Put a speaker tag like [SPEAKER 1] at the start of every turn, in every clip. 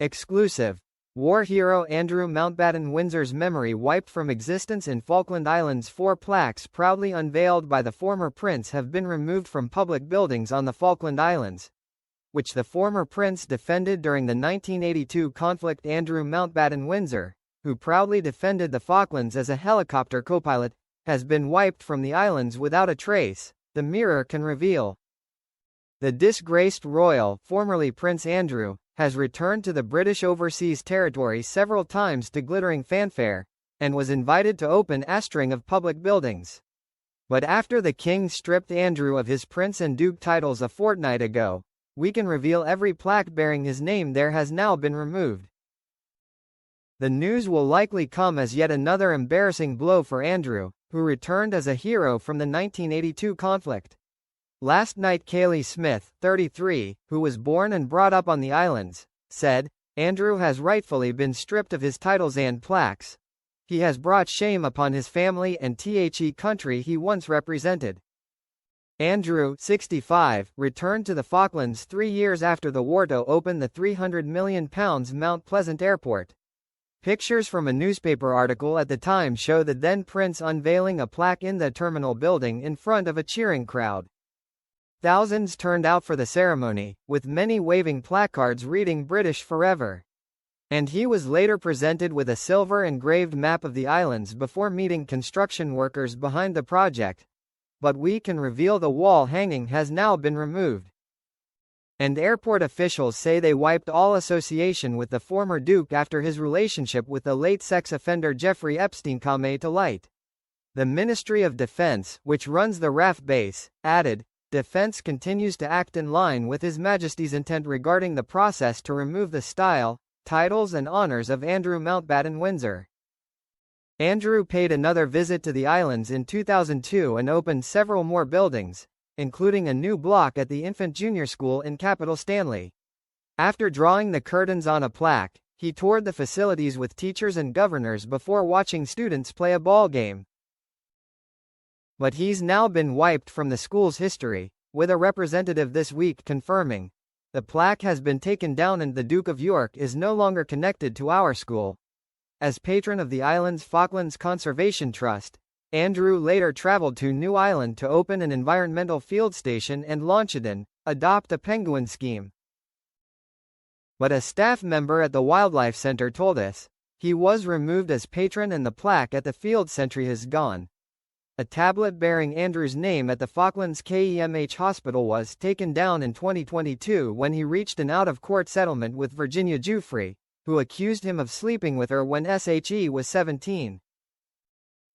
[SPEAKER 1] Exclusive. War hero Andrew Mountbatten Windsor's memory wiped from existence in Falkland Islands. 4 plaques proudly unveiled by the former prince have been removed from public buildings on the Falkland Islands, which the former prince defended during the 1982 conflict. Andrew Mountbatten Windsor, who proudly defended the Falklands as a helicopter co-pilot, has been wiped from the islands without a trace, the Mirror can reveal. The disgraced royal, formerly Prince Andrew, has returned to the British overseas territory several times to glittering fanfare, and was invited to open a string of public buildings. But after the king stripped Andrew of his prince and duke titles a fortnight ago, we can reveal every plaque bearing his name there has now been removed. The news will likely come as yet another embarrassing blow for Andrew, who returned as a hero from the 1982 conflict. Last night Kaylee Smith, 33, who was born and brought up on the islands, said, "Andrew has rightfully been stripped of his titles and plaques. He has brought shame upon his family and the country he once represented." Andrew, 65, returned to the Falklands 3 years after the war to open the £300 million Mount Pleasant Airport. Pictures from a newspaper article at the time show the then prince unveiling a plaque in the terminal building in front of a cheering crowd. Thousands turned out for the ceremony, with many waving placards reading "British Forever." And he was later presented with a silver engraved map of the islands before meeting construction workers behind the project. But we can reveal the wall hanging has now been removed. And airport officials say they wiped all association with the former duke after his relationship with the late sex offender Jeffrey Epstein came to light. The Ministry of Defense, which runs the RAF base, added, "Defense continues to act in line with His Majesty's intent regarding the process to remove the style, titles and honours of Andrew Mountbatten Windsor." Andrew paid another visit to the islands in 2002 and opened several more buildings, including a new block at the infant junior school in capital Stanley. After drawing the curtains on a plaque, he toured the facilities with teachers and governors before watching students play a ball game. But he's now been wiped from the school's history, with a representative this week confirming, "The plaque has been taken down and the Duke of York is no longer connected to our school." As patron of the island's Falklands Conservation Trust, Andrew later traveled to New Island to open an environmental field station and launch it in, adopt a penguin scheme. But a staff member at the Wildlife Center told us, he was removed as patron and the plaque at the field sentry has gone. A tablet bearing Andrew's name at the Falklands KEMH Hospital was taken down in 2022 when he reached an out-of-court settlement with Virginia Giuffre, who accused him of sleeping with her when she was 17.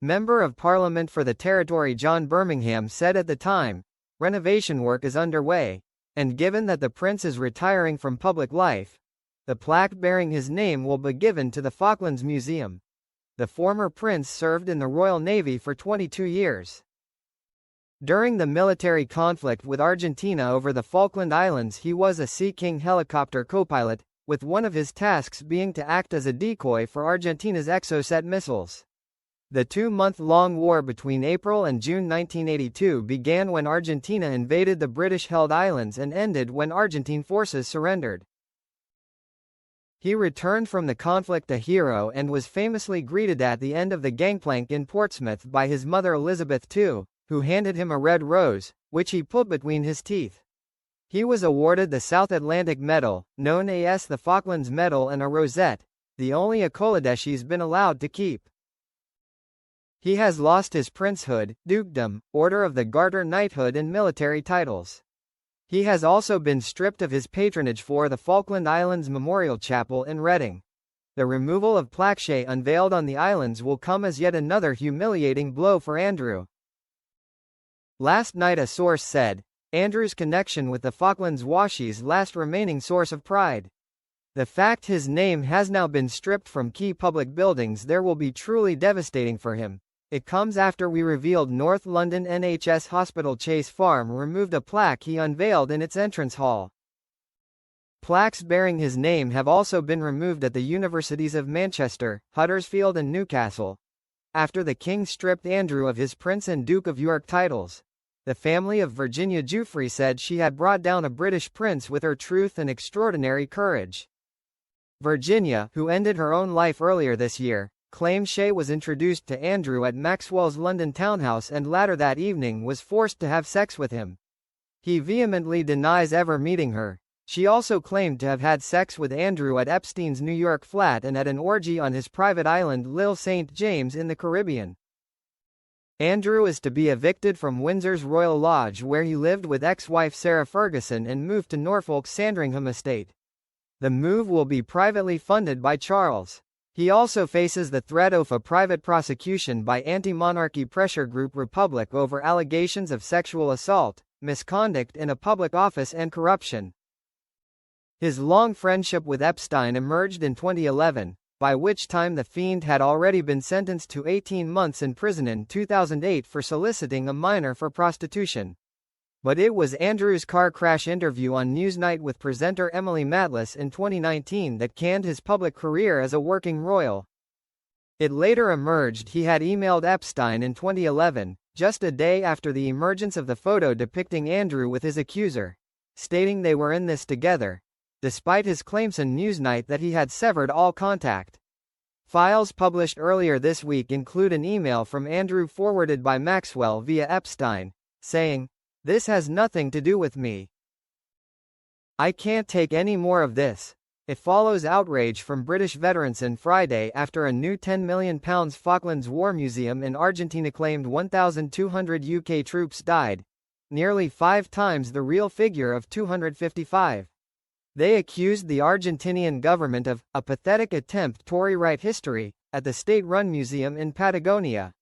[SPEAKER 1] Member of Parliament for the territory John Birmingham said at the time, "Renovation work is underway, and given that the prince is retiring from public life, the plaque bearing his name will be given to the Falklands Museum." The former prince served in the Royal Navy for 22 years. During the military conflict with Argentina over the Falkland Islands, he was a Sea King helicopter co-pilot, with one of his tasks being to act as a decoy for Argentina's Exocet missiles. The 2-month-long war between April and June 1982 began when Argentina invaded the British-held islands and ended when Argentine forces surrendered. He returned from the conflict a hero and was famously greeted at the end of the gangplank in Portsmouth by his mother Elizabeth II, who handed him a red rose, which he put between his teeth. He was awarded the South Atlantic Medal, known as the Falklands Medal, and a rosette, the only accolade he's been allowed to keep. He has lost his princehood, dukedom, Order of the Garter knighthood and military titles. He has also been stripped of his patronage for the Falkland Islands Memorial Chapel in Reading. The removal of plaques unveiled on the islands will come as yet another humiliating blow for Andrew. Last night a source said, Andrew's connection with the Falklands was his last remaining source of pride. The fact his name has now been stripped from key public buildings there will be truly devastating for him. It comes after we revealed North London NHS Hospital Chase Farm removed a plaque he unveiled in its entrance hall. Plaques bearing his name have also been removed at the universities of Manchester, Huddersfield and Newcastle. After the king stripped Andrew of his Prince and Duke of York titles, the family of Virginia Giuffre said she had brought down a British prince with her truth and extraordinary courage. Virginia, who ended her own life earlier this year, claimed Shay was introduced to Andrew at Maxwell's London townhouse and later that evening was forced to have sex with him. He vehemently denies ever meeting her. She also claimed to have had sex with Andrew at Epstein's New York flat and at an orgy on his private island L'Île St. James in the Caribbean. Andrew is to be evicted from Windsor's Royal Lodge where he lived with ex-wife Sarah Ferguson and moved to Norfolk's Sandringham estate. The move will be privately funded by Charles. He also faces the threat of a private prosecution by anti-monarchy pressure group Republic over allegations of sexual assault, misconduct in a public office and corruption. His long friendship with Epstein emerged in 2011, by which time the Fiend had already been sentenced to 18 months in prison in 2008 for soliciting a minor for prostitution. But it was Andrew's car crash interview on Newsnight with presenter Emily Matlas in 2019 that canned his public career as a working royal. It later emerged he had emailed Epstein in 2011, just a day after the emergence of the photo depicting Andrew with his accuser, stating they were in this together, despite his claims on Newsnight that he had severed all contact. Files published earlier this week include an email from Andrew forwarded by Maxwell via Epstein, saying, "This has nothing to do with me. I can't take any more of this." It follows outrage from British veterans on Friday after a new £10 million Falklands War Museum in Argentina claimed 1,200 UK troops died, nearly 5 times the real figure of 255. They accused the Argentinian government of a pathetic attempt to rewrite history at the state-run museum in Patagonia.